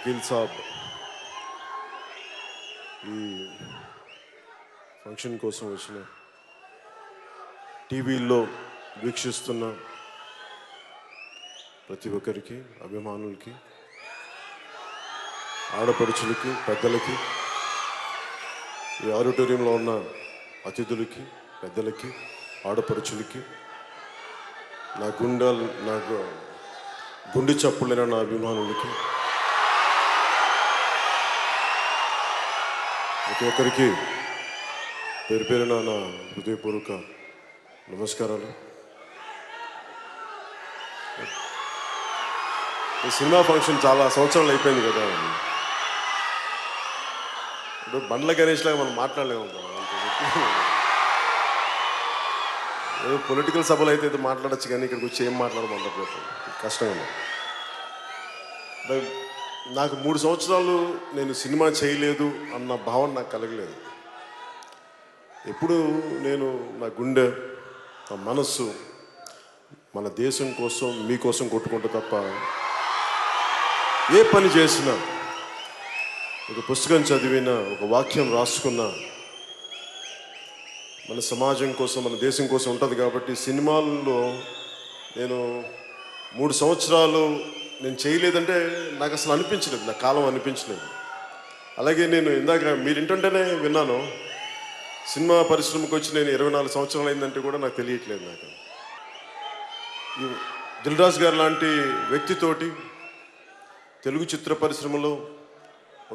వకీల్ సాబ్ ఈ ఫంక్షన్ కోసం వచ్చిన టీవీల్లో వీక్షిస్తున్న ప్రతి ఒక్కరికి, అభిమానులకి, ఆడపడుచులకి, పెద్దలకి, ఈ ఆడిటోరియంలో ఉన్న అతిథులకి, పెద్దలకి, ఆడపడుచులకి, నాకు గుండె చప్పులైన నా అభిమానులకి, ప్రతి ఒక్కరికి పేరు పేరున నా హృదయపూర్వక నమస్కారాలు. ఈ సినిమా ఫంక్షన్ చాలా సంవత్సరాలు అయిపోయింది కదా. ఇప్పుడు బండ్ల గణేష్ లాగా మనం మాట్లాడలేము. ఏదో పొలిటికల్ సభలు అయితే మాట్లాడచ్చు, కానీ ఇక్కడికి వచ్చి ఏం మాట్లాడమంటారు కష్టంగా. నాకు 3 సంవత్సరాలు నేను సినిమా చేయలేదు అన్న భావన నాకు కలగలేదు. ఎప్పుడు నేను నా గుండె, నా మనస్సు మన దేశం కోసం, మీకోసం కొట్టుకుంటా తప్ప ఏ పని చేసినా, ఒక పుస్తకం చదివినా, ఒక వాక్యం రాసుకున్నా మన సమాజం కోసం, మన దేశం కోసం ఉంటుంది. కాబట్టి సినిమాల్లో నేను 3 సంవత్సరాలు నేను చేయలేదంటే నాకు అసలు అనిపించలేదు, నా కాలం అనిపించలేదు. అలాగే నేను ఇందాక మీరు ఇంటుంటేనే విన్నాను, సినిమా పరిశ్రమకు వచ్చి నేను 24 సంవత్సరాలు అయిందంటే కూడా నాకు తెలియట్లేదు. నాకు ఈ దిల్ రాజు గారు లాంటి వ్యక్తితోటి తెలుగు చిత్ర పరిశ్రమలో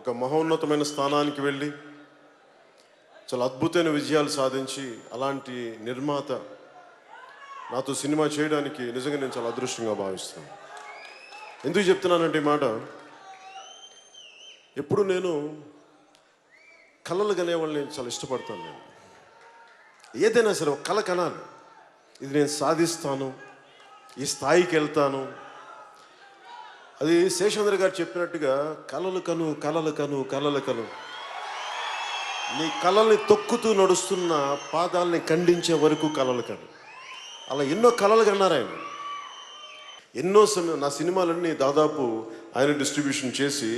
ఒక మహోన్నతమైన స్థానానికి వెళ్ళి చాలా అద్భుతమైన విజయాలు సాధించి, అలాంటి నిర్మాత నాతో సినిమా చేయడానికి నిజంగా నేను చాలా అదృష్టంగా భావిస్తున్నాను. ఎందుకు చెప్తున్నానంటే ఈ మాట, ఎప్పుడు నేను కళలు కనేవాళ్ళని నేను చాలా ఇష్టపడతాను. నేను ఏదైనా సరే ఒక కళ కనాలి, ఇది నేను సాధిస్తాను, ఈ స్థాయికి వెళ్తాను. అది శేషేంద్ర గారు చెప్పినట్టుగా కలలు కను, కలలు కను, కలలు కను. నీ కళల్ని తొక్కుతూ నడుస్తున్న పాదాలని ఖండించే వరకు కలలు కను. అలా ఎన్నో కళలు కన్నారు ఆయన. ఎన్నో నా సినిమాలన్నీ దాదాపు ఆయన డిస్ట్రిబ్యూషన్ చేసి,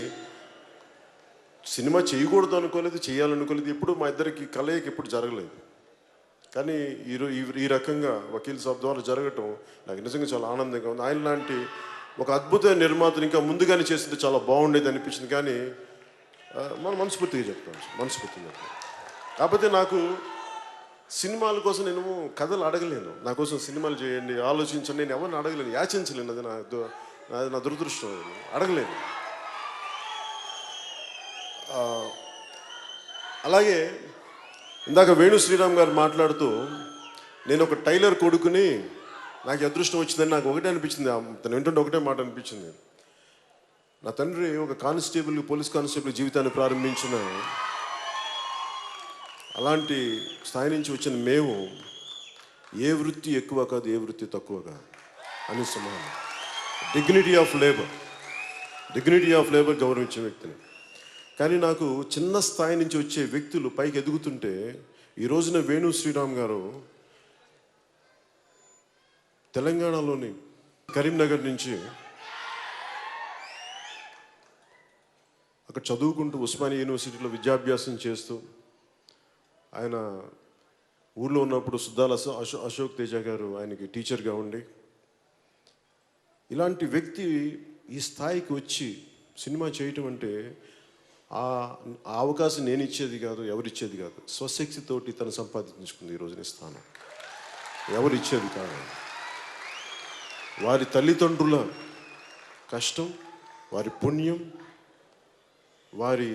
సినిమా చేయకూడదు అనుకోలేదు, చేయాలనుకోలేదు. ఎప్పుడు మా ఇద్దరికి కలయిక ఎప్పుడు జరగలేదు. కానీ ఈ రకంగా వకీల్ సాబ్ ద్వారా జరగటం నాకు నిజంగా చాలా ఆనందంగా ఉంది. ఆయన లాంటి ఒక అద్భుతమైన నిర్మాతను ఇంకా ముందుగానే చేస్తుంటే చాలా బాగుండేది అనిపించింది. కానీ మనం మనస్ఫూర్తిగా చెప్తాను. కాకపోతే నాకు సినిమాల కోసం నేను కథలు అడగలేను. నా కోసం సినిమాలు చేయండి, ఆలోచించండి, నేను ఎవరిని అడగలేను, యాచించలేను. అది నా దురదృష్టం. అడగలేను. అలాగే ఇందాక వేణు శ్రీరామ్ గారు మాట్లాడుతూ, నేను ఒక టైలర్ కొడుకుని నాకు అదృష్టం వచ్చిందని నాకు ఒకటే అనిపించింది. తను వింటుంటే ఒకటే మాట అనిపించింది. నా తండ్రి ఒక కానిస్టేబుల్, పోలీస్ కానిస్టేబుల్ జీవితాన్ని ప్రారంభించిన, అలాంటి స్థాయి నుంచి వచ్చిన మేము ఏ వృత్తి ఎక్కువ కాదు, ఏ వృత్తి తక్కువ కాదు అని సమానం. డిగ్నిటీ ఆఫ్ లేబర్ గౌరవించే వ్యక్తిని. కానీ నాకు చిన్న స్థాయి నుంచి వచ్చే వ్యక్తులు పైకి ఎదుగుతుంటే, ఈ రోజున వేణు శ్రీరామ్ గారు తెలంగాణలోని కరీంనగర్ నుంచి అక్కడ చదువుకుంటూ ఉస్మానియా యూనివర్సిటీలో విద్యాభ్యాసం చేస్తూ, ఆయన ఊళ్ళో ఉన్నప్పుడు సుద్దాల అశోక్ తేజ గారు ఆయనకి టీచర్గా ఉండి, ఇలాంటి వ్యక్తి ఈ స్థాయికి వచ్చి సినిమా చేయటం అంటే ఆ అవకాశం నేను ఇచ్చేది కాదు, ఎవరిచ్చేది కాదు. స్వశక్తితోటి తను సంపాదించుకుంది ఈ రోజున స్థానం. ఎవరిచ్చేది కాదు. వారి తల్లిదండ్రుల కష్టం, వారి పుణ్యం, వారి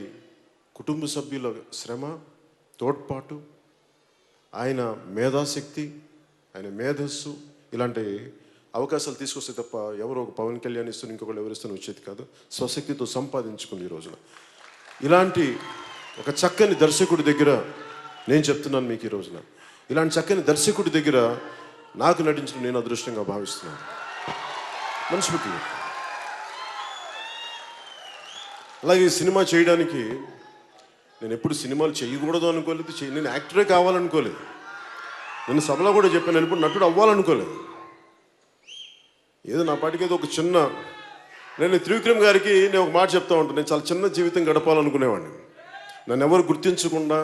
కుటుంబ సభ్యుల శ్రమ, తోడ్పాటు, ఆయన మేధాశక్తి, ఆయన మేధస్సు, ఇలాంటి అవకాశాలు తీసుకొస్తే తప్ప ఎవరో ఒక పవన్ కళ్యాణ్ ఇస్తున్న, ఇంకొకళ్ళు ఎవరిస్తున్న వచ్చేది కాదు. స్వశక్తితో సంపాదించుకుంది ఈ రోజున. ఇలాంటి ఒక చక్కని దర్శకుడి దగ్గర నేను చెప్తున్నాను మీకు ఈ రోజున, ఇలాంటి చక్కని దర్శకుడి దగ్గర నాకు నటించడం నేను అదృష్టంగా భావిస్తున్నాను. మనస్ఫూర్తిగా. అలాగే సినిమా చేయడానికి నేను ఎప్పుడు సినిమాలు చేయకూడదు అనుకోలేదు, నేను యాక్టరే కావాలనుకోలేదు. నేను సభలో కూడా చెప్పాను, నేను ఎప్పుడు నటుడు అవ్వాలనుకోలేదు. ఏదో నా పాటికి ఏదో ఒక చిన్న నేను త్రివిక్రమ్ గారికి నేను ఒక మాట చెప్తా ఉంటాను. నేను చాలా చిన్న జీవితం గడపాలనుకునేవాడిని. నన్ను ఎవరు గుర్తించకుండా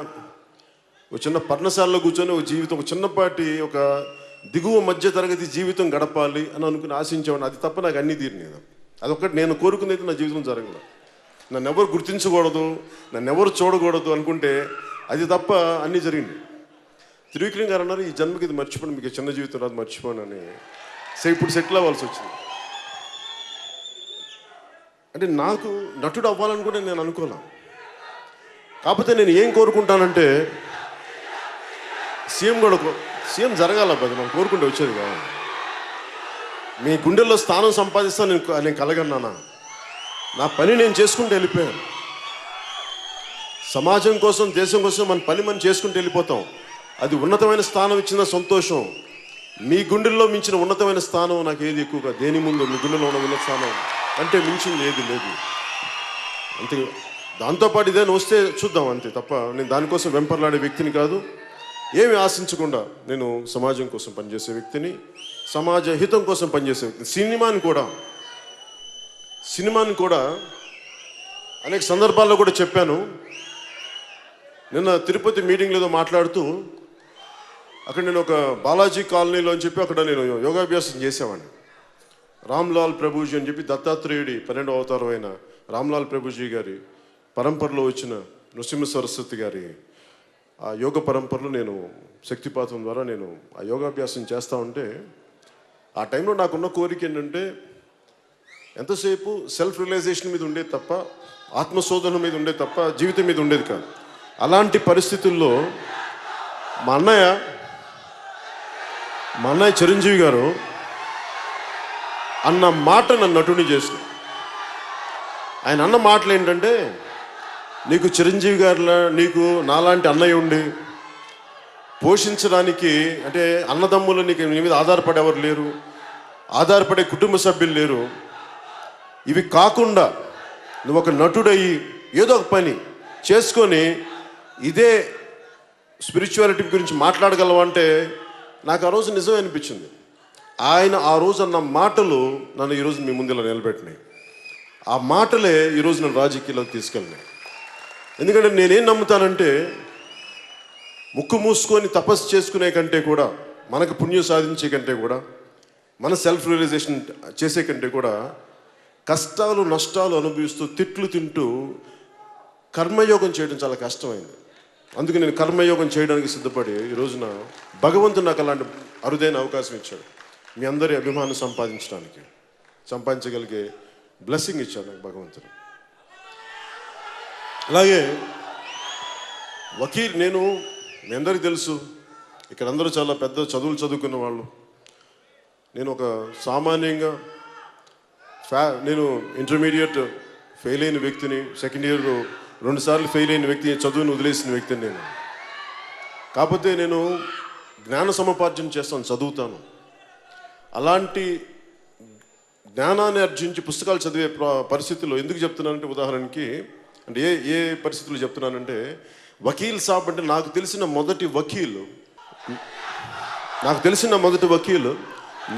ఒక చిన్న పర్ణశాలలో కూర్చొని ఒక జీవితం, ఒక చిన్నపాటి ఒక దిగువ మధ్య తరగతి జీవితం గడపాలి అని అనుకుని ఆశించేవాడిని. అది తప్ప నాకు అన్నీ తీరినాయి. అదొక్కటి నేను కోరుకునేది నా జీవితం జరగలేదు. నన్ను ఎవరు గుర్తించకూడదు, నన్ను ఎవరు చూడకూడదు అనుకుంటే అది తప్ప అన్నీ జరిగింది. త్రివిక్రమ్ గారు అన్నారు, ఈ జన్మకి ఇది మర్చిపోండి, మీకు చిన్న జీవితం రాదు, మర్చిపోండి అని. ఇప్పుడు సెటిల్ అవ్వాల్సి వచ్చింది. అంటే నాకు నటుడు అవ్వాలనుకుంటే నేను అనుకోలే. కాకపోతే నేను ఏం కోరుకుంటానంటే సీఎం జరగాల, మనం కోరుకుంటే వచ్చేది కాదు. మీ గుండెల్లో స్థానం సంపాదిస్తాను నేను కలగన్నానా? నా పని నేను చేసుకుంటూ వెళ్ళిపోయాను. సమాజం కోసం, దేశం కోసం మన పని మనం చేసుకుంటూ వెళ్ళిపోతాం. అది ఉన్నతమైన స్థానం ఇచ్చిన సంతోషం. మీ గుండెల్లో మించిన ఉన్నతమైన స్థానం నాకు ఏది ఎక్కువగా, దేని ముందు మీ గుండెలో ఉన్న ఉన్నత స్థానం అంటే మించింది ఏది లేదు. అంతే. దాంతోపాటు ఇదేనా వస్తే చూద్దాం, అంతే తప్ప నేను దానికోసం వెంపర్లాడే వ్యక్తిని కాదు. ఏమి ఆశించకుండా నేను సమాజం కోసం పనిచేసే వ్యక్తిని, సమాజ హితం కోసం పనిచేసే వ్యక్తిని. సినిమాని కూడా అనేక సందర్భాల్లో కూడా చెప్పాను. నిన్న తిరుపతి మీటింగ్లో ఏదో మాట్లాడుతూ అక్కడ నేను ఒక బాలాజీ కాలనీలో అని చెప్పి అక్కడ నేను యోగాభ్యాసం చేసేవాడిని. రామ్లాల్ ప్రభుజీ అని చెప్పి దత్తాత్రేయుడి 12వ అవతారం అయిన రామ్లాల్ ప్రభుజీ గారి పరంపరలో వచ్చిన నృసింహ సరస్వతి గారి ఆ యోగ పరంపరలో నేను శక్తిపాతం ద్వారా నేను ఆ యోగాభ్యాసం చేస్తూ ఉంటే ఆ టైంలో నాకున్న కోరిక ఏంటంటే ఎంతసేపు సెల్ఫ్ రియలైజేషన్ మీద ఉండేది తప్ప, ఆత్మశోధన మీద ఉండేది తప్ప జీవితం మీద ఉండేది కాదు. అలాంటి పరిస్థితుల్లో మా అన్నయ్య చిరంజీవి గారు అన్న మాట నన్ను నటుని చేసిన. ఆయన అన్న మాటలు ఏంటంటే, నీకు చిరంజీవి గారిలా నీకు నాలాంటి అన్నయ్య ఉండి పోషించడానికి, అంటే అన్నదమ్ములు నీకు నీ మీద ఆధారపడేవారు లేరు, ఆధారపడే కుటుంబ సభ్యులు లేరు. ఇవి కాకుండా నువ్వు ఒక నటుడయ్యి ఏదో ఒక పని చేసుకొని ఇదే స్పిరిచువాలిటీ గురించి మాట్లాడగలవంటే నాకు ఆ రోజు నిజమే అనిపించింది. ఆయన ఆ రోజు అన్న మాటలు నన్ను ఈరోజు మీ ముందు ఇలా నిలబెట్టినాయి. ఆ మాటలే ఈరోజు నన్ను రాజకీయాల్లోకి తీసుకెళ్ళినాయి. ఎందుకంటే నేనేం నమ్ముతానంటే, ముక్కు మూసుకొని తపస్సు చేసుకునే కంటే కూడా, మనకు పుణ్యం సాధించే కంటే కూడా, మన సెల్ఫ్ రియలైజేషన్ చేసే కంటే కూడా, కష్టాలు నష్టాలు అనుభవిస్తూ తిట్లు తింటూ కర్మయోగం చేయడం చాలా కష్టమైంది. అందుకే నేను కర్మయోగం చేయడానికి సిద్ధపడి ఈ రోజున భగవంతుడు నాకు అలాంటి అరుదైన అవకాశం ఇచ్చాడు. మీ అందరి అభిమానం సంపాదించగలిగే బ్లెస్సింగ్ ఇచ్చాడు నాకు భగవంతుడు. అలాగే వకీల్, నేను మీ అందరికీ తెలుసు, ఇక్కడ అందరూ చాలా పెద్ద చదువులు చదువుకున్న వాళ్ళు. నేను ఒక సామాన్యంగా నేను ఇంటర్మీడియట్ ఫెయిల్ అయిన వ్యక్తిని, సెకండ్ ఇయర్ 2 సార్లు ఫెయిల్ అయిన వ్యక్తి, చదువుని వదిలేసిన వ్యక్తిని నేను. కాకపోతే నేను జ్ఞాన సముపార్జన చేస్తాను, చదువుతాను. అలాంటి జ్ఞానాన్ని ఆర్జించి పుస్తకాలు చదివే పరిస్థితుల్లో ఎందుకు చెప్తున్నానంటే, ఉదాహరణకి అంటే ఏ పరిస్థితుల్లో చెప్తున్నానంటే, వకీల్ సాబ్ అంటే నాకు తెలిసిన మొదటి వకీలు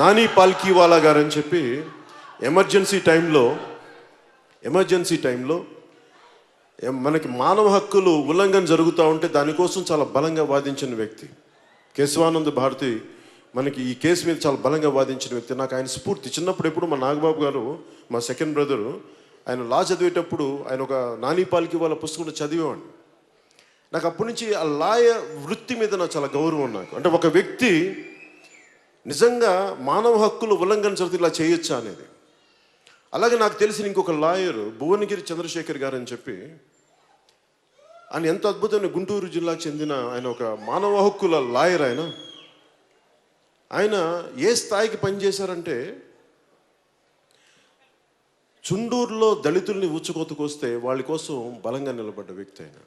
నాని పాల్కీవాలా గారు అని చెప్పి ఎమర్జెన్సీ టైంలో మనకి మానవ హక్కులు ఉల్లంఘన జరుగుతూ ఉంటే దానికోసం చాలా బలంగా వాదించిన వ్యక్తి కేశవానంద భారతి. మనకి ఈ కేసు మీద చాలా బలంగా వాదించిన వ్యక్తి. నాకు ఆయన స్ఫూర్తి. చిన్నప్పుడు ఎప్పుడు మా నాగబాబు గారు, మా సెకండ్ బ్రదరు, ఆయన లా చదివేటప్పుడు ఆయన ఒక నాని పాల్కీవాలా పుస్తకం చదివేవాడిని. నాకు అప్పటి నుంచి ఆ లాయ వృత్తి మీద నాకు చాలా గౌరవం. నాకు అంటే ఒక వ్యక్తి నిజంగా మానవ హక్కులు ఉల్లంఘన జరిగితే ఇలా చేయొచ్చా అనేది. అలాగే నాకు తెలిసిన ఇంకొక లాయర్ భువనగిరి చంద్రశేఖర్ గారు అని చెప్పి, ఆయన ఎంత అద్భుతమైన గుంటూరు జిల్లాకు చెందిన ఆయన ఒక మానవ హక్కుల లాయర్. ఆయన ఏ స్థాయికి పనిచేశారంటే, చుండూరులో దళితుల్ని ఊచకోతకొస్తే వాళ్ళ కోసం బలంగా నిలబడ్డ వ్యక్తి ఆయన.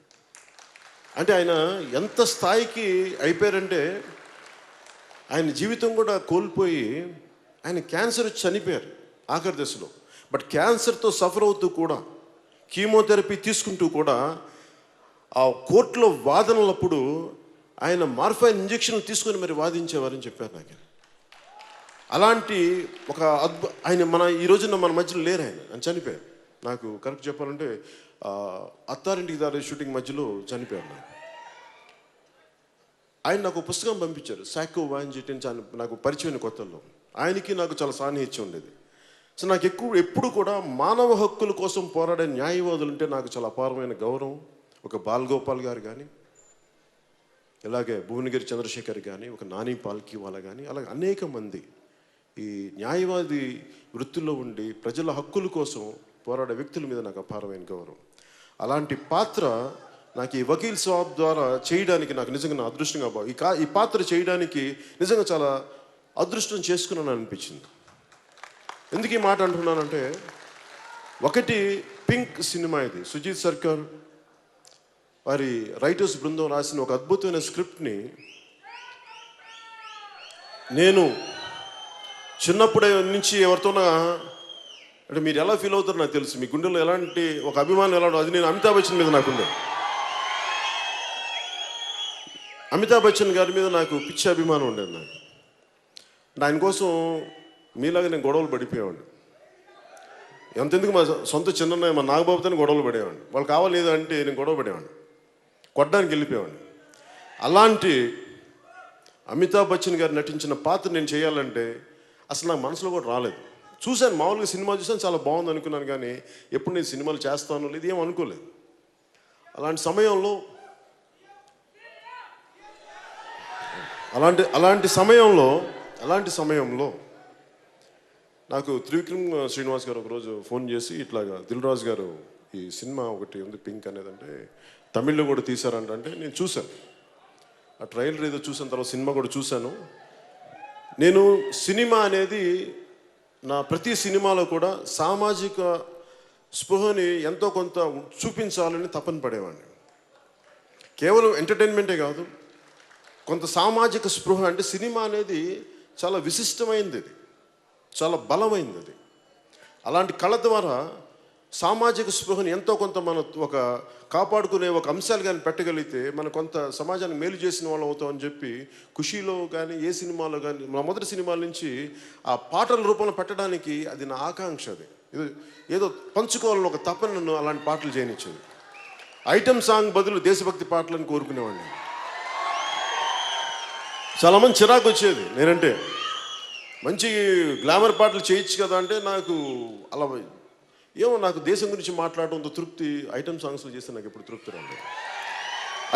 అంటే ఆయన ఎంత స్థాయికి అయిపోయారంటే, ఆయన జీవితం కూడా కోల్పోయి ఆయన క్యాన్సర్ వచ్చి చనిపోయారు ఆఖరి దశలో. బట్ క్యాన్సర్తో సఫర్ అవుతూ కూడా, కీమోథెరపీ తీసుకుంటూ కూడా, ఆ కోర్టులో వాదనలప్పుడు ఆయన మార్ఫైన్ ఇంజెక్షన్లు తీసుకొని మరి వాదించేవారని చెప్పారు నాకు. అలాంటి ఒక ఆయన ఈ రోజున మన మధ్యలో లేరు. ఆయన చనిపోయారు. నాకు కరెక్ట్ చెప్పాలంటే అత్తారింటికి దారి షూటింగ్ మధ్యలో చనిపోయారు. ఆయన నాకు పుస్తకం పంపించారు, సాకో వాంజిట్ నాకు పరిచయమైన కొత్తల్లో. ఆయనకి నాకు చాలా సాన్నిహిత్యం ఉండేది. సో నాకు ఎప్పుడు కూడా మానవ హక్కుల కోసం పోరాడే న్యాయవాదులు అంటే నాకు చాలా అపారమైన గౌరవం. ఒక బాలగోపాల్ గారు కానీ, ఇలాగే భువనగిరి చంద్రశేఖర్ కానీ, ఒక నాని పాల్కీవాలా కానీ, అలాగే అనేక మంది ఈ న్యాయవాది వృత్తిలో ఉండి ప్రజల హక్కుల కోసం పోరాడే వ్యక్తుల మీద నాకు అపారమైన గౌరవం. అలాంటి పాత్ర నాకు ఈ వకీల్ సాబ్ ద్వారా చేయడానికి నాకు నిజంగా నా అదృష్టంగా ఈ పాత్ర చేయడానికి నిజంగా చాలా అదృష్టం చేసుకున్నాను అనిపించింది. ఎందుకు ఈ మాట అంటున్నానంటే, ఒకటి పింక్ సినిమా, ఇది సుజీత్ సర్కార్ వారి రైటర్స్ బృందం రాసిన ఒక అద్భుతమైన స్క్రిప్ట్ని నేను చిన్నప్పుడే నుంచి ఎవరితోనా అంటే మీరు ఎలా ఫీల్ అవుతారో నాకు తెలుసు. మీ గుండెలో ఎలాంటి ఒక అభిమానం ఎలా అది నేను అమితాబ్ బచ్చన్ మీద నాకుండే. అమితాబ్ బచ్చన్ గారి మీద నాకు పిచ్చి అభిమానం ఉండేది. నాకు ఆయన కోసం మీలాగా నేను గొడవలు పడిపోయేవాడిని. ఎంతెందుకు మా సొంత చిన్న మా నాగబాబుతో గొడవలు పడేవాడిని. వాళ్ళు కావాలి అంటే నేను గొడవ పడేవాడిని, కొట్టడానికి వెళ్ళిపోయేవాడిని. అలాంటి అమితాబ్ బచ్చన్ గారు నటించిన పాత్ర నేను చేయాలంటే అసలు నాకు మనసులో కూడా రాలేదు. చూశాను, మామూలుగా సినిమా చూసాను, చాలా బాగుంది అనుకున్నాను, కానీ ఎప్పుడు నేను సినిమాలు చేస్తాను లేదు ఏం అనుకోలేదు. అలాంటి సమయంలో నాకు త్రివిక్రమ్ శ్రీనివాస్ గారు ఒకరోజు ఫోన్ చేసి, ఇట్లాగా దిల్ రాజు గారు ఈ సినిమా ఒకటి ఉంది పింక్ అనేదంటే తమిళ్లో కూడా తీశారంటే నేను చూశాను. ఆ ట్రైలర్ ఏదో చూసిన తర్వాత సినిమా కూడా చూశాను. నేను సినిమా అనేది నా ప్రతి సినిమాలో కూడా సామాజిక స్పృహని ఎంతో కొంత చూపించాలని తపన పడేవాడిని. కేవలం ఎంటర్టైన్మెంటే కాదు, కొంత సామాజిక స్పృహ. అంటే సినిమా అనేది చాలా విశిష్టమైనది, అది చాలా బలమైనది. అది అలాంటి కళ ద్వారా సామాజిక స్పృహని ఎంతో కొంత మనం ఒక కాపాడుకునే ఒక అంశాలు కానీ పెట్టగలిగితే మనం కొంత సమాజానికి మేలు చేసిన వాళ్ళు అవుతామని చెప్పి ఖుషీలో కానీ ఏ సినిమాలో కానీ మా మొదటి సినిమాల నుంచి ఆ పాటల రూపంలో పెట్టడానికి అది నా ఆకాంక్ష. అది ఏదో పంచుకోవాలని ఒక తపన నన్ను అలాంటి పాటలు చేయనిచ్చేది. ఐటమ్ సాంగ్ బదులు దేశభక్తి పాటలను కోరుకునేవాడిని. చాలామంది చిరాకు వచ్చేది నేనంటే, మంచి గ్లామర్ పాటలు చేయొచ్చు కదా అంటే, నాకు అలా ఏమో నాకు దేశం గురించి మాట్లాడడంతో తృప్తి. ఐటమ్ సాంగ్స్లో చేస్తే నాకు ఎప్పుడు తృప్తి రాలేదు.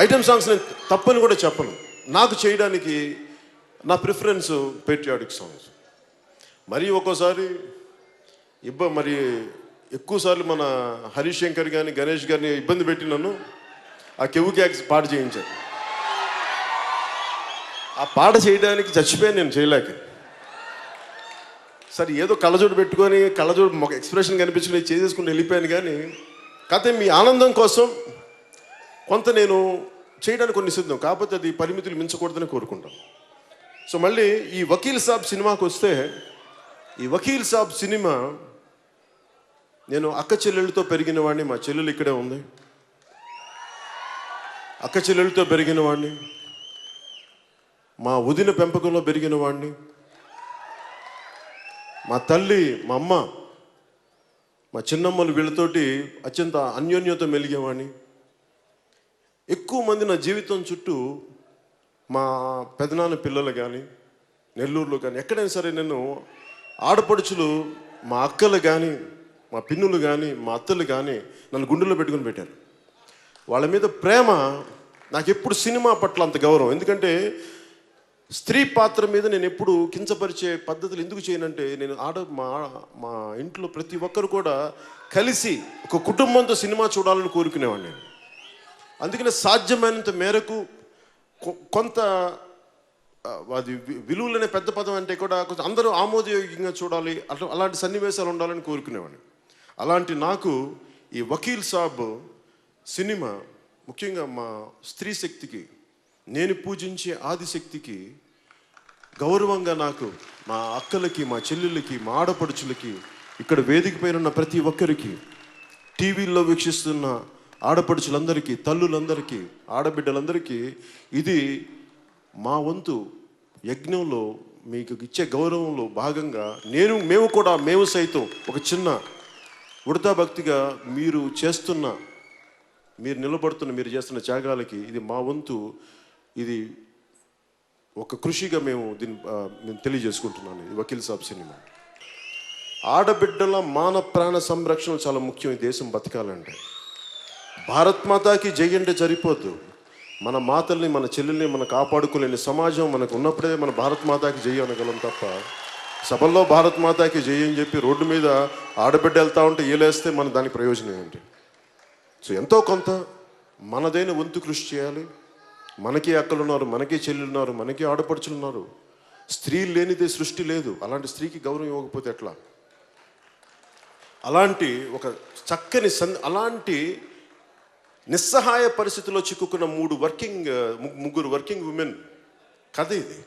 ఐటమ్ సాంగ్స్ నేను తప్పని కూడా చెప్పను. నాకు చేయడానికి నా ప్రిఫరెన్స్ పేట్రియాటిక్ సాంగ్స్. మరి ఒక్కోసారి మరి ఎక్కువసార్లు మన హరీష్ శంకర్ కానీ గణేష్ గారిని ఇబ్బంది పెట్టి నన్ను ఆ కెవ్వు క్యాక్స్ పాట చేయించారు. ఆ పాట చేయడానికి చచ్చిపోయాను నేను, చేయలేక. సరే ఏదో కళ్ళజోడు పెట్టుకొని కళ్ళజోడు ఒక ఎక్స్ప్రెషన్ కనిపించుకుని చేసేసుకుని వెళ్ళిపోయాను. కానీ కాకపోతే మీ ఆనందం కోసం కొంత నేను చేయడానికి కొన్ని సిద్ధం, కాకపోతే అది పరిమితులు మించకూడదని కోరుకుంటాను. సో మళ్ళీ ఈ వకీల్ సాబ్ సినిమాకి వస్తే, ఈ వకీల్ సాబ్ సినిమా నేను అక్క చెల్లెళ్ళతో పెరిగిన వాడిని. మా చెల్లెలు ఇక్కడే ఉంది. అక్క చెల్లెళ్ళతో పెరిగిన వాడిని, మా వదిన పెంపకంలో పెరిగిన వాడిని, మా తల్లి మా అమ్మ మా చిన్నమ్మలు వీళ్ళతోటి అత్యంత అన్యోన్యత మెలిగేవాడిని. ఎక్కువ మంది నా జీవితం చుట్టూ మా పెదనాన్న పిల్లలు కానీ నెల్లూరులో కానీ ఎక్కడైనా సరే నేను ఆడపడుచులు, మా అక్కలు కానీ మా పిన్నులు కానీ మా అత్తలు కానీ నన్ను గుండెల్లో పెట్టుకుని పెట్టారు. వాళ్ళ మీద ప్రేమ. నాకు ఎప్పుడు సినిమా పట్ల అంత గౌరవం. ఎందుకంటే స్త్రీ పాత్ర మీద నేను ఎప్పుడు కించపరిచే పద్ధతులు ఎందుకు చేయనంటే, నేను మా ఇంట్లో ప్రతి ఒక్కరు కూడా కలిసి ఒక కుటుంబంతో సినిమా చూడాలని కోరుకునేవాడిని నేను. అందుకనే సాధ్యమైనంత మేరకు కొంత అది విలువలనే పెద్ద పదం అంటే కూడా కొంచెం అందరూ ఆమోదయోగ్యంగా చూడాలి, అలాంటి సన్నివేశాలు ఉండాలని కోరుకునేవాడిని. అలాంటి నాకు ఈ వకీల్ సాబ్ సినిమా ముఖ్యంగా మా స్త్రీ శక్తికి, నేను పూజించే ఆదిశక్తికి గౌరవంగా నాకు, మా అక్కలకి, మా చెల్లెళ్ళకి, మా ఆడపడుచులకి, ఇక్కడ వేదిక పైన ఉన్న ప్రతి ఒక్కరికి, టీవీల్లో వీక్షిస్తున్న ఆడపడుచులందరికీ, తల్లులందరికీ, ఆడబిడ్డలందరికీ ఇది మా వంతు యజ్ఞంలో మీకు ఇచ్చే గౌరవంలో భాగంగా మేము సైతం ఒక చిన్న ఉడతా భక్తిగా మీరు మీరు చేస్తున్న త్యాగాలకి ఇది మా వంతు, ఇది ఒక కృషిగా మేము తెలియజేసుకుంటున్నాను. ఇది వకీల్ సాబ్ సినిమా. ఆడబిడ్డల మాన ప్రాణ సంరక్షణ చాలా ముఖ్యం ఈ దేశం బతకాలంటే. భారత్ మాతాకి జై అంటే సరిపోద్దు. మన మాతల్ని, మన చెల్లెల్ని మనం కాపాడుకోలేని సమాజం మనకు ఉన్నప్పుడే మన భారత్ మాతాకి జై అనగలం తప్ప, సభల్లో భారత్ మాతాకి జై అని చెప్పి రోడ్డు మీద ఆడబిడ్డ వెళ్తూ ఉంటే ఏలేస్తే మన దానికి ప్రయోజనం ఏంటి? సో ఎంతో కొంత మనదైన వంతు కృషి చేయాలి. మనకి అక్కలున్నారు, మనకి చెల్లెలున్నారు, మనకి ఆడపడుచులున్నారు. స్త్రీ లేనిదే సృష్టి లేదు. అలాంటి స్త్రీకి గౌరవం ఇవ్వకపోతే ఎట్లా? అలాంటి ఒక చక్కని అలాంటి నిస్సహాయ పరిస్థితిలో చిక్కుకున్న ముగ్గురు వర్కింగ్ ఉమెన్ కథ ఇది.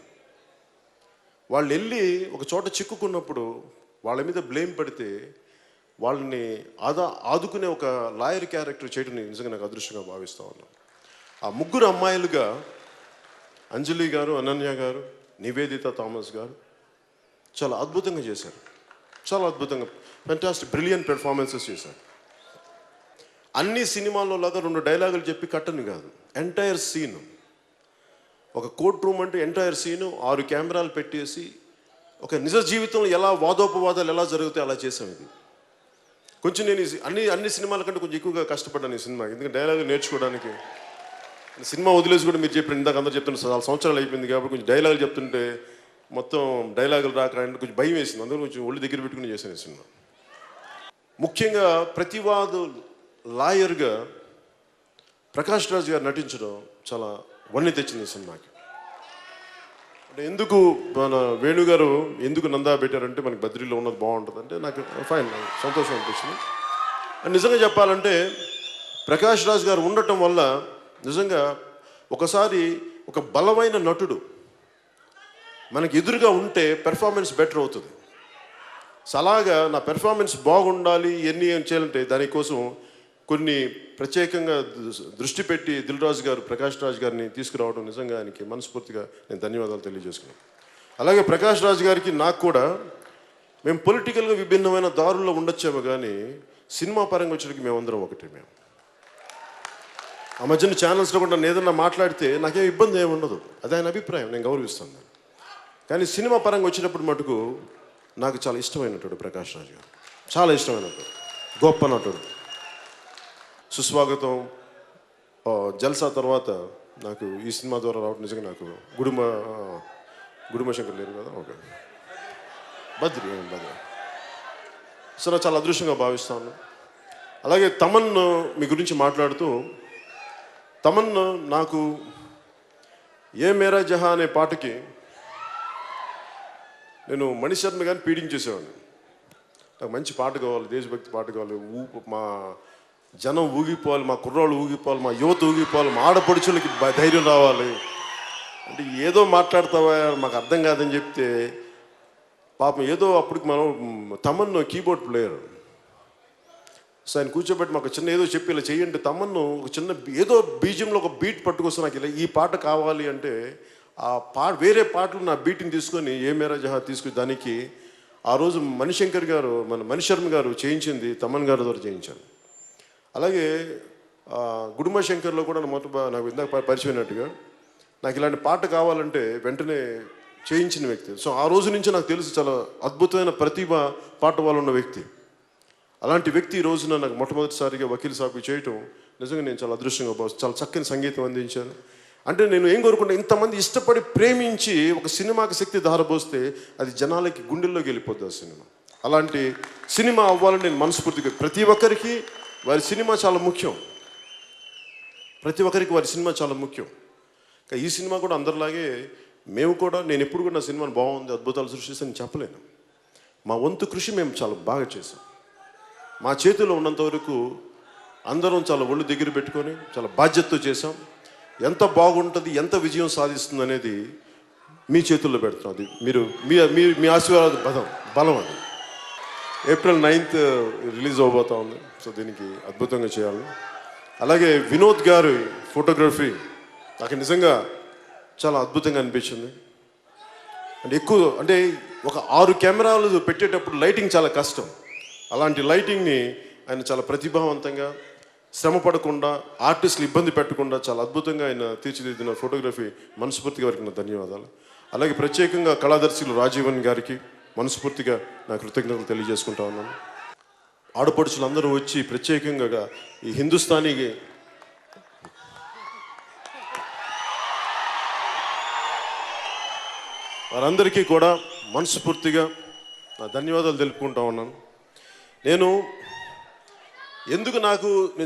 వాళ్ళు వెళ్ళి ఒక చోట చిక్కుకున్నప్పుడు వాళ్ళ మీద బ్లేమ్ పడితే వాళ్ళని ఆదుకునే ఒక లాయర్ క్యారెక్టర్ చేయడం నిజంగా నాకు అదృష్టంగా భావిస్తూ ఉన్నాను. ఆ ముగ్గురు అమ్మాయిలుగా అంజలి గారు, అనన్య గారు, నివేదిత థామస్ గారు చాలా అద్భుతంగా చేశారు. చాలా అద్భుతంగా, ఫెంటాస్టిక్, బ్రిలియంట్ పెర్ఫార్మెన్సెస్ చేశారు. అన్ని సినిమాల్లో లాగా 2 డైలాగులు చెప్పి కట్టని కాదు, ఎంటైర్ సీన్. ఒక కోర్ట్ రూమ్ అంటే ఎంటైర్ సీను 6 కెమెరాలు పెట్టేసి ఒక నిజ జీవితంలో ఎలా వాదోపవాదాలు ఎలా జరుగుతాయి అలా చేసాం. ఇది కొంచెం నేను అన్ని సినిమాల కంటే కొంచెం ఎక్కువగా కష్టపడ్డాను ఈ సినిమాకి. ఎందుకంటే డైలాగులు నేర్చుకోవడానికి. సినిమా వదిలేసి కూడా మీరు చెప్పిన ఇందాక అందరూ చెప్తుంటే చాలా సంవత్సరాలు అయిపోయింది కాబట్టి కొంచెం డైలాగులు చెప్తుంటే మొత్తం డైలాగులు రాక కొంచెం భయం వేసింది. అందులో కొంచెం ఒళ్ళు దగ్గర పెట్టుకుని చేశాను ఈ సినిమా. ముఖ్యంగా ప్రతివాదు లాయర్గా ప్రకాష్ రాజ్ గారు నటించడం చాలా వన్నె తెచ్చింది ఈ సినిమాకి. అంటే ఎందుకు మన వేణుగారు ఎందుకు నందా పెట్టారంటే మనకి బద్రీలో ఉన్నది బాగుంటుంది అంటే నాకు ఫైన్, సంతోషం అనిపించింది. అండ్ నిజంగా చెప్పాలంటే ప్రకాష్ రాజ్ గారు ఉండటం వల్ల నిజంగా ఒకసారి ఒక బలమైన నటుడు మనకి ఎదురుగా ఉంటే పెర్ఫార్మెన్స్ బెటర్ అవుతుంది. సో అలాగా నా పెర్ఫార్మెన్స్ బాగుండాలి, ఎన్ని ఏం చేయాలంటే దానికోసం కొన్ని ప్రత్యేకంగా దృష్టి పెట్టి దిల్ రాజు గారు, ప్రకాష్ రాజ్ గారిని తీసుకురావడం నిజంగా ఆయనకి మనస్ఫూర్తిగా నేను ధన్యవాదాలు తెలియజేసుకున్నాను. అలాగే ప్రకాష్ రాజ్ గారికి నాకు కూడా మేము పొలిటికల్గా విభిన్నమైన దారుల్లో ఉండొచ్చాము, కానీ సినిమా పరంగా వచ్చేటికి మేమందరం ఒకటే. మేము ఆ మధ్యన ఛానల్స్లో కూడా ఏదన్నా మాట్లాడితే నాకేం ఇబ్బంది ఏమి ఉండదు, అది ఆయన అభిప్రాయం, నేను గౌరవిస్తాను. కానీ సినిమా పరంగా వచ్చినప్పుడు మటుకు నాకు చాలా ఇష్టమైనటువంటి ప్రకాష్ రాజ్ గారు, చాలా ఇష్టమైనటువంటి గొప్ప నటుడు. సుస్వాగతం, జల్సా తర్వాత నాకు ఈ సినిమా ద్వారా రావడం నిజంగా నాకు గుడుమ శంకర్ లేరు కదా, ఓకే, బద్రి. సో నాకు చాలా అదృష్టంగా భావిస్తాను. అలాగే తమన్ మీ గురించి మాట్లాడుతూ, తమన్ నాకు ఏ మేరా జహా అనే పాటకి నేను మణిశర్మ గారిని పీడించేసేవాడిని. నాకు మంచి పాట కావాలి, దేశభక్తి పాట కావాలి, మా జనం ఊగిపోవాలి, మా కుర్రాళ్ళు ఊగిపోవాలి, మా యువత ఊగిపోవాలి, మా ఆడపడుచులకి ధైర్యం రావాలి అంటే ఏదో మాట్లాడతావా మాకు అర్థం కాదని చెప్తే పాపం ఏదో అప్పటికి మనం తమన్ను కీబోర్డ్ ప్లేయర్. సో ఆయన కూర్చోబెట్టి మాకు చిన్న ఏదో చెప్పి ఇలా చెయ్యండి, తమన్ను ఒక చిన్న ఏదో బీజియంలో ఒక బీట్ పట్టుకొస్తే నాకు ఇలా ఈ పాట కావాలి అంటే ఆ వేరే పాటలు నా బీట్ని తీసుకొని ఏ మేరా జహా తీసుకుని దానికి ఆ రోజు మణిశర్మ గారు చేయించింది తమన్ గారి ద్వారా చేయించాను. అలాగే గుడుమ శంకర్లో కూడా నాకు ఇందాక పరిచయమైనట్టుగా నాకు ఇలాంటి పాట కావాలంటే వెంటనే చేయించిన వ్యక్తి. సో ఆ రోజు నుంచి నాకు తెలుసు చాలా అద్భుతమైన ప్రతిభ పాట వాళ్ళు ఉన్న వ్యక్తి. అలాంటి వ్యక్తి ఈ రోజున నాకు మొట్టమొదటిసారిగా వకీల్ సాబ్కి చేయటం నిజంగా నేను చాలా అదృష్టంగా భావిస్తాను. చాలా చక్కని సంగీతం అందించాను. అంటే నేను ఏం కోరుకుంటా, ఇంతమంది ఇష్టపడి ప్రేమించి ఒక సినిమాకి శక్తి ధారపోస్తే అది జనాలకి గుండెల్లోకి వెళ్ళిపోద్ది ఆ సినిమా. అలాంటి సినిమా అవ్వాలని నేను మనస్ఫూర్తిగా, ప్రతి ఒక్కరికి వారి సినిమా చాలా ముఖ్యం, ప్రతి ఒక్కరికి వారి సినిమా చాలా ముఖ్యం. ఈ సినిమా కూడా అందరిలాగే మేము కూడా, నేను ఎప్పుడు కూడా నా సినిమాని బాగుంది, అద్భుతాలు సృష్టిస్తానని చెప్పలేను. మా వంతు కృషి మేము చాలా బాగా చేసాం. మా చేతిలో ఉన్నంత వరకు అందరం చాలా ఒళ్ళు దగ్గర పెట్టుకొని చాలా బాధ్యతతో చేసాం. ఎంత బాగుంటుంది, ఎంత విజయం సాధిస్తుంది అనేది మీ చేతుల్లో పెడుతున్నాం. అది మీరు మీ ఆశీర్వాద బలం అది. ఏప్రిల్ 9th రిలీజ్ అవ్వబోతా ఉంది. సో దీనికి అద్భుతంగా చేయాలి. అలాగే వినోద్ గారి ఫోటోగ్రఫీ నాకు నిజంగా చాలా అద్భుతంగా అనిపించింది. అంటే ఎక్కువ అంటే ఒక 6 కెమెరాలు పెట్టేటప్పుడు లైటింగ్ చాలా కష్టం. అలాంటి లైటింగ్ని ఆయన చాలా ప్రతిభావంతంగా, శ్రమ పడకుండా, ఆర్టిస్టులు ఇబ్బంది పెట్టకుండా చాలా అద్భుతంగా ఆయన తీర్చిదిద్దిన ఫోటోగ్రఫీ మనస్ఫూర్తిగా వారికి నా ధన్యవాదాలు. అలాగే ప్రత్యేకంగా కళాదర్శులు రాజీవన్ గారికి మనస్ఫూర్తిగా నా కృతజ్ఞతలు తెలియజేసుకుంటా ఉన్నాను. ఆడపడుచులు అందరూ వచ్చి ప్రత్యేకంగా ఈ హిందుస్థానీకి వారందరికీ కూడా మనస్ఫూర్తిగా నా ధన్యవాదాలు తెలుపుకుంటా ఉన్నాను. నేను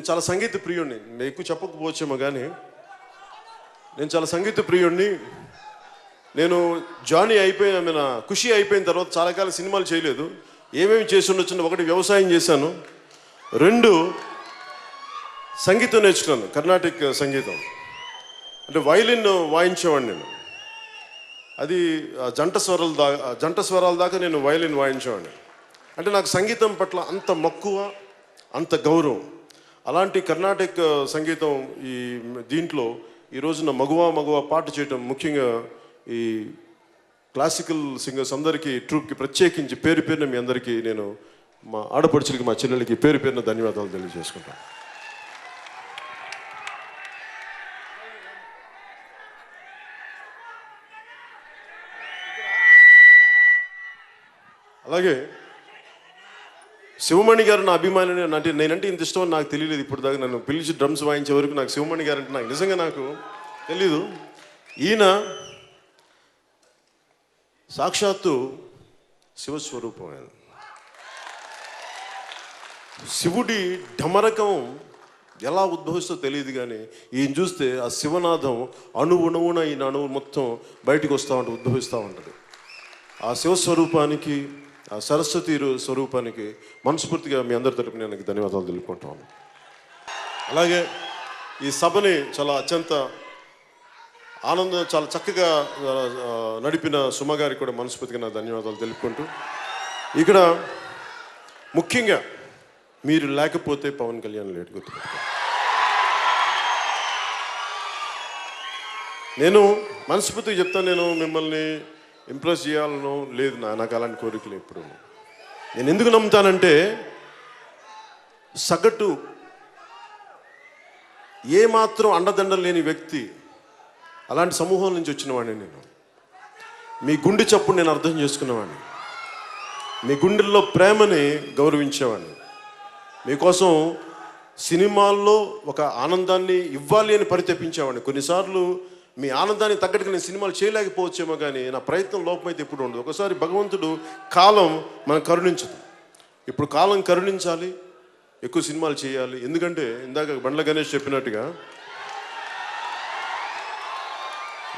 చాలా సంగీత ప్రియుడిని, నేను ఎక్కువ చెప్పకపోవచ్చేమో కానీ నేను చాలా సంగీత ప్రియుడిని. నేను జానీ అయిపోయిన ఖుషి అయిపోయిన తర్వాత చాలా కాలం సినిమాలు చేయలేదు. ఏమేమి చేసి ఉండొచ్చు, 1 వ్యవసాయం చేశాను, 2 సంగీతం నేర్చుకున్నాను, కర్ణాటక సంగీతం. అంటే వైలిన్ వాయించేవాడిని నేను. అది జంట స్వరాల దాకా నేను వైలిన్ వాయించేవాడిని. అంటే నాకు సంగీతం పట్ల అంత మక్కువ, అంత గౌరవం. అలాంటి కర్ణాటక సంగీతం దీంట్లో ఈ రోజున మగువా పాట చేయటం, ముఖ్యంగా ఈ క్లాసికల్ సింగర్స్ అందరికీ, ట్రూప్కి ప్రత్యేకించి పేరు పేరున మీ అందరికీ నేను, మా ఆడపడుచులకి, మా చెల్లెలకి పేరు పేరున ధన్యవాదాలు తెలియజేసుకుంటాను. అలాగే శివమణి గారు నా అభిమాని. అంటే నేనంటే ఇంత ఇష్టం నాకు తెలియలేదు ఇప్పుడు దాకా. నన్ను పిలిచి డ్రమ్స్ వాయించే వరకు నాకు శివమణి గారు అంటే నాకు నిజంగా నాకు తెలీదు. ఈయన సాక్షాత్తు శివస్వరూపం. ఆయన శివుడి ఢమరకం ఎలా ఉద్భవిస్తో తెలియదు కానీ ఈయన చూస్తే ఆ శివనాథం అణువున ఈయన అణువు మొత్తం బయటికి వస్తూ ఉంటుంది, ఉద్భవిస్తూ ఉంటుంది. ఆ శివస్వరూపానికి, ఆ సరస్వతి స్వరూపానికి మనస్ఫూర్తిగా మీ అందరి తరపున నేను ధన్యవాదాలు తెలుపుకుంటాను. అలాగే ఈ సభని చాలా అత్యంత చాలా చక్కగా నడిపిన సుమ గారికి కూడా మనస్ఫూర్తిగా నా ధన్యవాదాలు తెలుపుకుంటూ, ఇక్కడ ముఖ్యంగా మీరు లేకపోతే పవన్ కళ్యాణ్ లేట్ గుర్తుపెట్టుకోండి. నేను మనస్ఫూర్తిగా చెప్తాను, నేను మిమ్మల్ని ఇంప్రెస్ చేయాలనో లేదు, నాకు అలాంటి కోరికలు ఎప్పుడు. నేను ఎందుకు నమ్ముతానంటే, సగటు ఏమాత్రం అండదండ లేని వ్యక్తి, అలాంటి సమూహం నుంచి వచ్చినవాడిని నేను. మీ గుండె చప్పుడు నేను అర్థం చేసుకున్నవాడిని, మీ గుండెల్లో ప్రేమని గౌరవించేవాడిని. మీకోసం సినిమాల్లో ఒక ఆనందాన్ని ఇవ్వాలి అని పరితపించేవాడిని. కొన్నిసార్లు మీ ఆనందానికి తగ్గట్టుగా నేను సినిమాలు చేయలేకపోవచ్చేమో కానీ నా ప్రయత్నం లోపమైతే ఎప్పుడు ఉండదు. ఒకసారి భగవంతుడు కాలం మనం కరుణించదు. ఇప్పుడు కాలం కరుణించాలి, ఎక్కువ సినిమాలు చేయాలి. ఎందుకంటే ఇందాక బండ్ల గణేష్ చెప్పినట్టుగా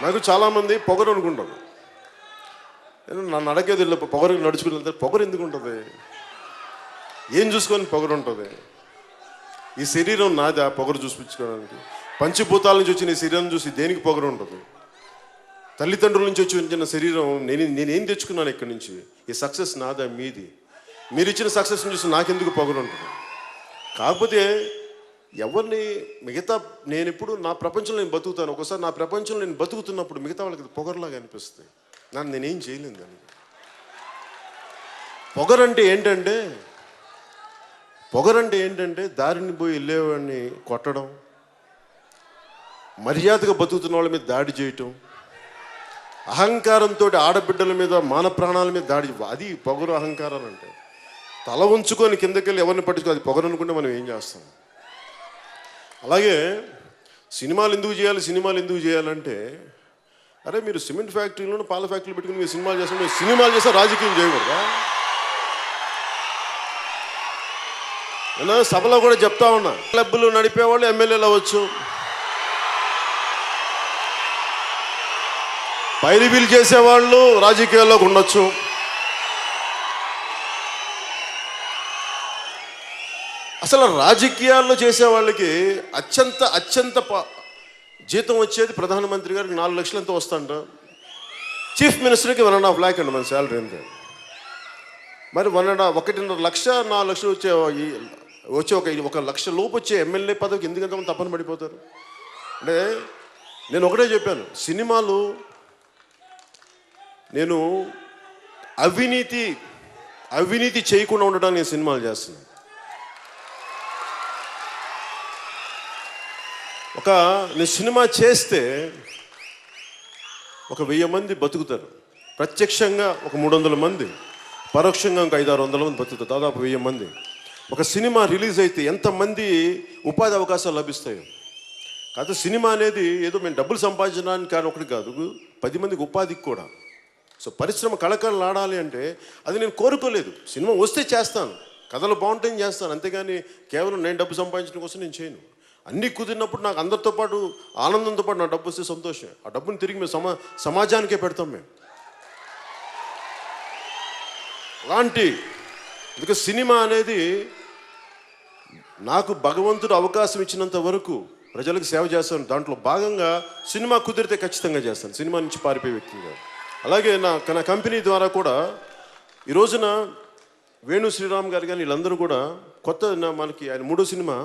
నాకు చాలామంది పొగరు అనుకుంటాను. నన్ను అడగేది పొగరు నడుచుకుని వెళ్తే పొగరు ఎందుకు ఉంటుంది? ఏం చూసుకొని పొగరు ఉంటుంది? ఈ శరీరం నాది ఆ పొగరు చూపించుకోవడానికి. పంచభూతాల నుంచి వచ్చిన ఈ శరీరం చూసి దేనికి పొగరు ఉంటుంది? తల్లిదండ్రుల నుంచి వచ్చిన శరీరం నేనేం తెచ్చుకున్నాను ఇక్కడి నుంచి? ఈ సక్సెస్ నాదా మీది? మీరు ఇచ్చిన సక్సెస్ని చూసి నాకెందుకు పొగరు ఉంటుంది? కాకపోతే ఎవరిని నేను ఎప్పుడు నా ప్రపంచంలో నేను బతుకుతాను. ఒకసారి నా ప్రపంచంలో నేను బతుకుతున్నప్పుడు మిగతా వాళ్ళకి పొగరులాగా అనిపిస్తుంది. నేనేం చేయలేను దాన్ని. పొగరంటే ఏంటంటే దారిని పోయి వెళ్ళేవాడిని కొట్టడం, మర్యాదగా బతుకుతున్న వాళ్ళ మీద దాడి చేయటం, అహంకారంతో ఆడబిడ్డల మీద, మాన ప్రాణాల మీద దాడి. అది పొగరు, అహంకారాలు అంటే. తల ఉంచుకొని కిందకెళ్ళి ఎవరిని పట్టించుకో, అది పొగరు అనుకుంటే మనం ఏం చేస్తాం? అలాగే సినిమాలు ఎందుకు చేయాలంటే, అరే మీరు సిమెంట్ ఫ్యాక్టరీలోనూ పాల ఫ్యాక్టరీలు పెట్టుకుని మీరు సినిమాలు చేస్తే రాజకీయం చేయకూడదా? నేను సభలో కూడా చెప్తా ఉన్నా, క్లబ్బులు నడిపేవాళ్ళు ఎమ్మెల్యేలు అవ్వచ్చు, పైరిబీలు చేసేవాళ్ళు రాజకీయాల్లోకి ఉండొచ్చు. అసలు రాజకీయాల్లో చేసే వాళ్ళకి అత్యంత జీతం వచ్చేది ప్రధానమంత్రి గారికి 4 లక్షలు ఎంతో వస్తుంట. చీఫ్ మినిస్టర్కి 1.5 lakh అండి మన శాలరీ అంతే. మరి 1.5 లక్ష 4 లక్షలు వచ్చే ఒక లక్ష లోపు వచ్చే ఎమ్మెల్యే పదవికి ఎందుకంత తప్పని పడిపోతారు? అంటే నేను ఒకటే చెప్పాను, సినిమాలు నేను అవినీతి చేయకుండా ఉండడానికి నేను సినిమాలు చేస్తున్నాను. నేను సినిమా చేస్తే 1000 మంది బతుకుతారు. ప్రత్యక్షంగా 300 మంది, పరోక్షంగా 500-600 మంది బతుకుతారు. దాదాపు 1000 మంది. ఒక సినిమా రిలీజ్ అయితే ఎంతమంది ఉపాధి అవకాశాలు లభిస్తాయో. కాదు, సినిమా అనేది ఏదో మేము డబ్బులు సంపాదించడానికి కానీ ఒకటి కాదు, 10 మందికి ఉపాధికి కూడా. సో పరిశ్రమ కళకళలాడాలి అంటే అది నేను కోరుకోలేదు. సినిమా వస్తే చేస్తాను, కథలు బాగుంటాయని చేస్తాను, అంతేగాని కేవలం నేను డబ్బు సంపాదించడం కోసం నేను చేయను. అన్నీ కుదిరినప్పుడు నాకు అందరితో పాటు ఆనందంతో పాటు నా డబ్బు వస్తే సంతోషం. ఆ డబ్బుని తిరిగి మేము సమాజానికే పెడతాం మేము. అలాంటి అందుకే సినిమా అనేది నాకు భగవంతుడు అవకాశం ఇచ్చినంత వరకు ప్రజలకు సేవ చేస్తాను. దాంట్లో భాగంగా సినిమా కుదిరితే ఖచ్చితంగా చేస్తాను. సినిమా నుంచి పారిపోయే వ్యక్తిగా. అలాగే నా కంపెనీ ద్వారా కూడా ఈ రోజున వేణు శ్రీరామ్ గారు కానీ వీళ్ళందరూ కూడా మనకి ఆయన 3వ సినిమా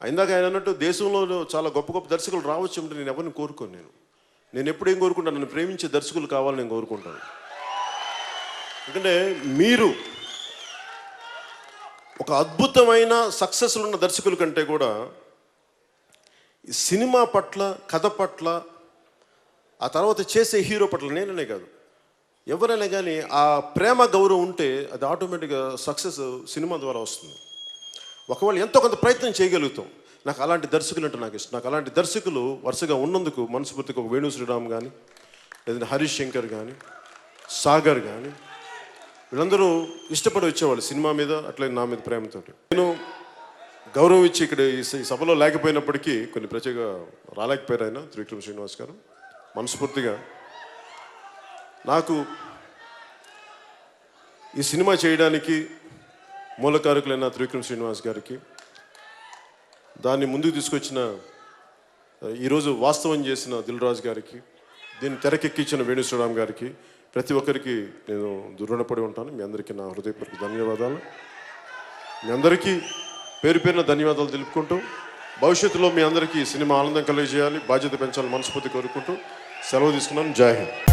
ఇందాక ఆయన అన్నట్టు దేశంలో చాలా గొప్ప గొప్ప దర్శకులు రావచ్చు అంటే నేను ఎవరిని కోరుకోను. నేను ఎప్పుడు ఏం కోరుకుంటాను, నన్ను ప్రేమించే దర్శకులు కావాలని నేను కోరుకుంటాను. ఎందుకంటే మీరు ఒక అద్భుతమైన సక్సెస్లు ఉన్న దర్శకుల కంటే కూడా ఈ సినిమా పట్ల, కథ పట్ల, ఆ తర్వాత చేసే హీరో పట్ల, నేననే కాదు ఎవరైనా కానీ ఆ ప్రేమ గౌరవం ఉంటే అది ఆటోమేటిక్గా సక్సెస్ సినిమా ద్వారా వస్తుంది. ఒకవేళ ఎంతో కొంత ప్రయత్నం చేయగలుగుతాం. నాకు అలాంటి దర్శకులు అంటే నాకు ఇష్టం. నాకు అలాంటి దర్శకులు వరుసగా ఉన్నందుకు మనస్ఫూర్తిగా ఒక వేణు శ్రీరామ్ కానీ, లేదంటే హరీష్ శంకర్ కానీ, సాగర్ కానీ వీళ్ళందరూ ఇష్టపడి వచ్చేవాళ్ళు సినిమా మీద, అట్లే నా మీద ప్రేమతో. నేను గౌరవం ఇచ్చి ఇక్కడ ఈ సభలో లేకపోయినప్పటికీ కొన్ని ప్రత్యేక రాలేకపోయారు ఆయన త్రివిక్రమ్ శ్రీనివాస్ గారు. మనస్ఫూర్తిగా నాకు ఈ సినిమా చేయడానికి మూలకారకులైన త్రివిక్రమ్ శ్రీనివాస్ గారికి, దాన్ని ముందుకు తీసుకొచ్చిన ఈరోజు వాస్తవం చేసిన దిల్ రాజు గారికి, దీన్ని తెరకెక్కించిన వేణు శ్రీరామ్ గారికి, ప్రతి ఒక్కరికి నేను రుణపడి ఉంటాను. మీ అందరికీ నా హృదయపూర్వక ధన్యవాదాలు. మీ అందరికీ పేరు పేరున ధన్యవాదాలు తెలుపుకుంటూ, భవిష్యత్తులో మీ అందరికీ సినిమా ఆనందం కలిగజేయాలి, బాధ్యత పెంచాలని మనస్ఫూర్తి కోరుకుంటూ సెలవు తీసుకున్నాను. జై హింద్.